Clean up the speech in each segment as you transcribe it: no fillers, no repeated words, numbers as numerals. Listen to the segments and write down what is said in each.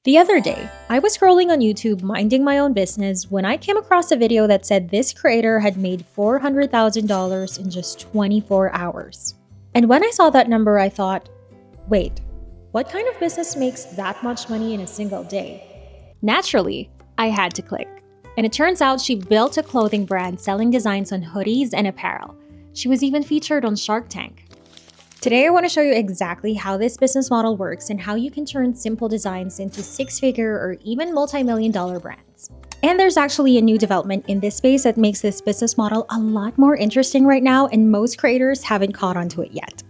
The other day, I was scrolling on YouTube minding my own business when I came across a video that said this creator had made $400,000 in just 24 hours. And when I saw that number, I thought, wait, what kind of business makes that much money in a single day? Naturally, I had to click. And it turns out she built a clothing brand selling designs on hoodies and apparel. She was even featured on Shark Tank. Today, I want to show you exactly how this business model works and how you can turn simple designs into six-figure or even multi-million-dollar brands. And there's actually a new development in this space that makes this business model a lot more interesting right now, and most creators haven't caught on to it yet.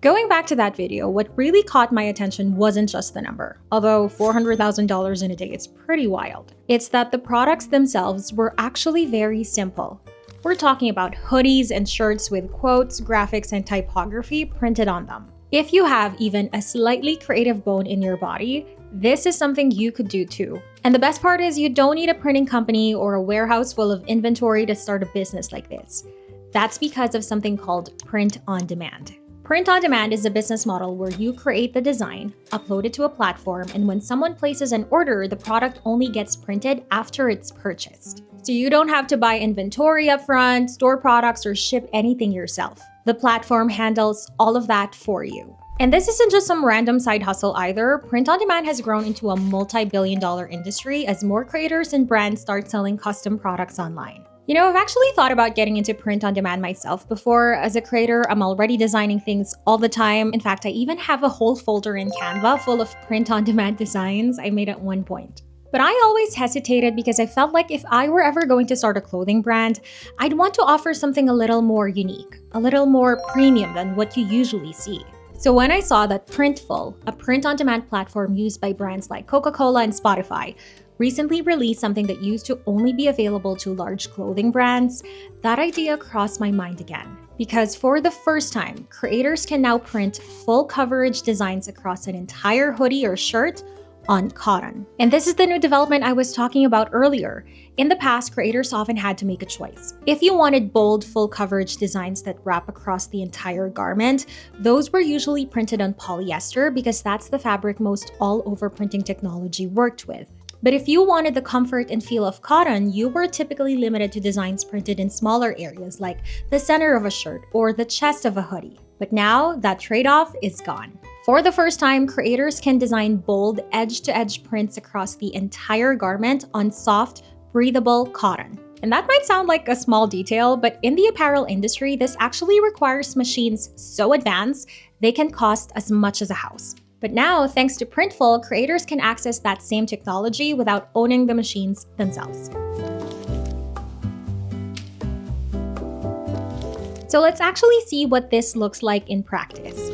Going back to that video, what really caught my attention wasn't just the number, although $400,000 in a day is pretty wild. It's that the products themselves were actually very simple. We're talking about hoodies and shirts with quotes, graphics, and typography printed on them. If you have even a slightly creative bone in your body, this is something you could do too. And the best part is you don't need a printing company or a warehouse full of inventory to start a business like this. That's because of something called print on demand. Print on demand is a business model where you create the design, upload it to a platform, and when someone places an order, the product only gets printed after it's purchased. So you don't have to buy inventory upfront, store products, or ship anything yourself. The platform handles all of that for you. And this isn't just some random side hustle either. Print on demand has grown into a multi-billion-dollar industry as more creators and brands start selling custom products online. I've actually thought about getting into print on demand myself before. As a creator, I'm already designing things all the time. In fact, I even have a whole folder in Canva full of print on demand designs I made at one point. But I always hesitated because I felt like if I were ever going to start a clothing brand, I'd want to offer something a little more unique, a little more premium than what you usually see. So when I saw that Printful, a print-on-demand platform used by brands like Coca-Cola and Spotify, recently released something that used to only be available to large clothing brands, that idea crossed my mind again. Because for the first time, creators can now print full coverage designs across an entire hoodie or shirt on cotton. And this is the new development I was talking about earlier. In the past, creators often had to make a choice. If you wanted bold, full coverage designs that wrap across the entire garment, those were usually printed on polyester because that's the fabric most all-over printing technology worked with. But if you wanted the comfort and feel of cotton, you were typically limited to designs printed in smaller areas like the center of a shirt or the chest of a hoodie. But now, that trade-off is gone. For the first time, creators can design bold, edge-to-edge prints across the entire garment on soft, breathable cotton. And that might sound like a small detail, but in the apparel industry, this actually requires machines so advanced, they can cost as much as a house. But now, thanks to Printful, creators can access that same technology without owning the machines themselves. So let's actually see what this looks like in practice.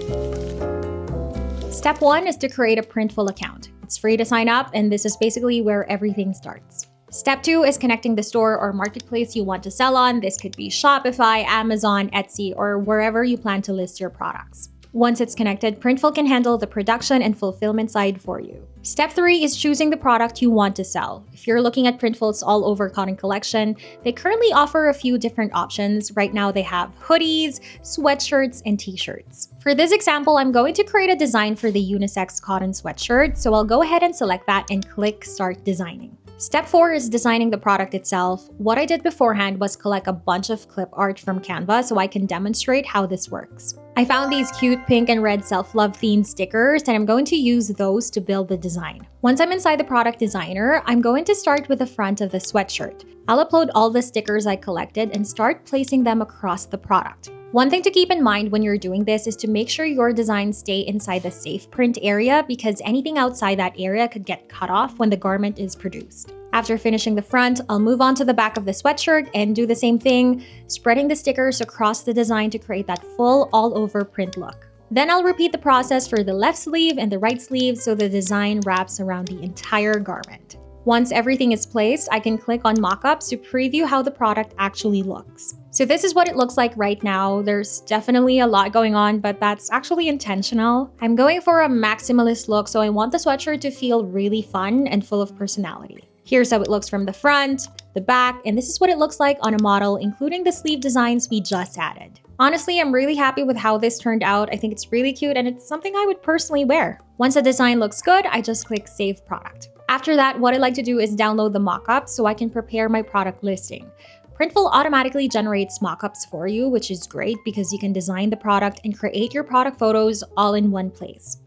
Step 1 is to create a Printful account. It's free to sign up, and this is basically where everything starts. Step 2 is connecting the store or marketplace you want to sell on. This could be Shopify, Amazon, Etsy, or wherever you plan to list your products. Once it's connected, Printful can handle the production and fulfillment side for you. Step 3 is choosing the product you want to sell. If you're looking at Printful's all-over cotton collection, they currently offer a few different options. Right now, they have hoodies, sweatshirts, and t-shirts. For this example, I'm going to create a design for the unisex cotton sweatshirt, so I'll go ahead and select that and click Start Designing. Step 4 is designing the product itself. What I did beforehand was collect a bunch of clip art from Canva so I can demonstrate how this works. I found these cute pink and red self-love themed stickers, and I'm going to use those to build the design. Once I'm inside the product designer, I'm going to start with the front of the sweatshirt. I'll upload all the stickers I collected and start placing them across the product. One thing to keep in mind when you're doing this is to make sure your designs stay inside the safe print area because anything outside that area could get cut off when the garment is produced. After finishing the front, I'll move on to the back of the sweatshirt and do the same thing, spreading the stickers across the design to create that full all-over print look. Then I'll repeat the process for the left sleeve and the right sleeve so the design wraps around the entire garment. Once everything is placed, I can click on mockups to preview how the product actually looks. So this is what it looks like right now. There's definitely a lot going on, but that's actually intentional. I'm going for a maximalist look, so I want the sweatshirt to feel really fun and full of personality. Here's how it looks from the front, the back, and this is what it looks like on a model, including the sleeve designs we just added. Honestly, I'm really happy with how this turned out. I think it's really cute and it's something I would personally wear. Once the design looks good, I just click Save Product. After that, what I like to do is download the mockup so I can prepare my product listing. Printful automatically generates mockups for you, which is great because you can design the product and create your product photos all in one place.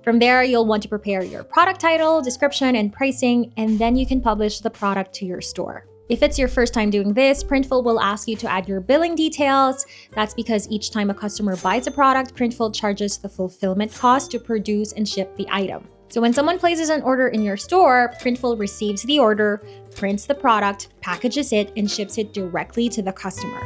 From there, you'll want to prepare your product title, description, and pricing, and then you can publish the product to your store. If it's your first time doing this, Printful will ask you to add your billing details. That's because each time a customer buys a product, Printful charges the fulfillment cost to produce and ship the item. So when someone places an order in your store, Printful receives the order, prints the product, packages it, and ships it directly to the customer.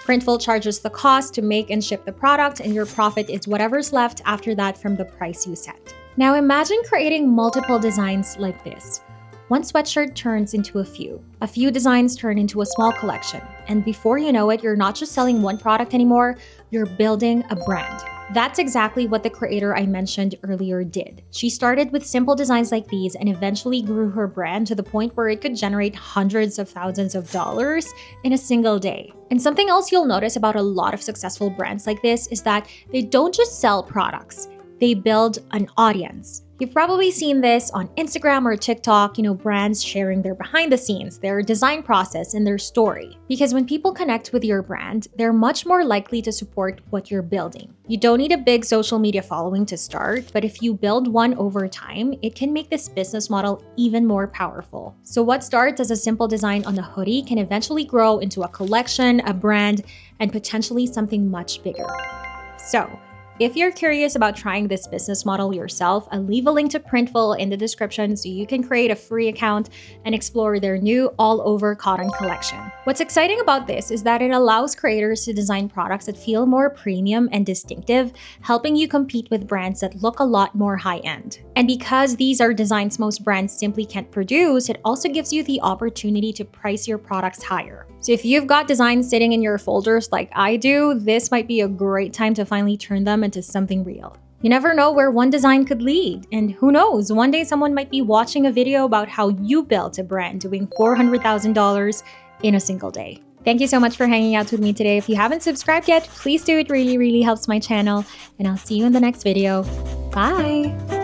Printful charges the cost to make and ship the product, and your profit is whatever's left after that from the price you set. Now imagine creating multiple designs like this. One sweatshirt turns into a few designs turn into a small collection, and before you know it, you're not just selling one product anymore, you're building a brand. That's exactly what the creator I mentioned earlier did. She started with simple designs like these and eventually grew her brand to the point where it could generate hundreds of thousands of dollars in a single day. And something else you'll notice about a lot of successful brands like this is that they don't just sell products, they build an audience. You've probably seen this on Instagram or TikTok, brands sharing their behind the scenes, their design process, and their story. Because when people connect with your brand, they're much more likely to support what you're building. You don't need a big social media following to start, but if you build one over time, it can make this business model even more powerful. So what starts as a simple design on a hoodie can eventually grow into a collection, a brand, and potentially something much bigger. So, if you're curious about trying this business model yourself, I'll leave a link to Printful in the description so you can create a free account and explore their new all-over cotton collection. What's exciting about this is that it allows creators to design products that feel more premium and distinctive, helping you compete with brands that look a lot more high-end. And because these are designs most brands simply can't produce, it also gives you the opportunity to price your products higher. So if you've got designs sitting in your folders like I do, this might be a great time to finally turn them into something real. You never know where one design could lead, and who knows, one day someone might be watching a video about how you built a brand doing $400,000 in a single day. Thank you so much for hanging out with me today. If you haven't subscribed yet, please do. It really helps my channel, and I'll see you in the next video. Bye!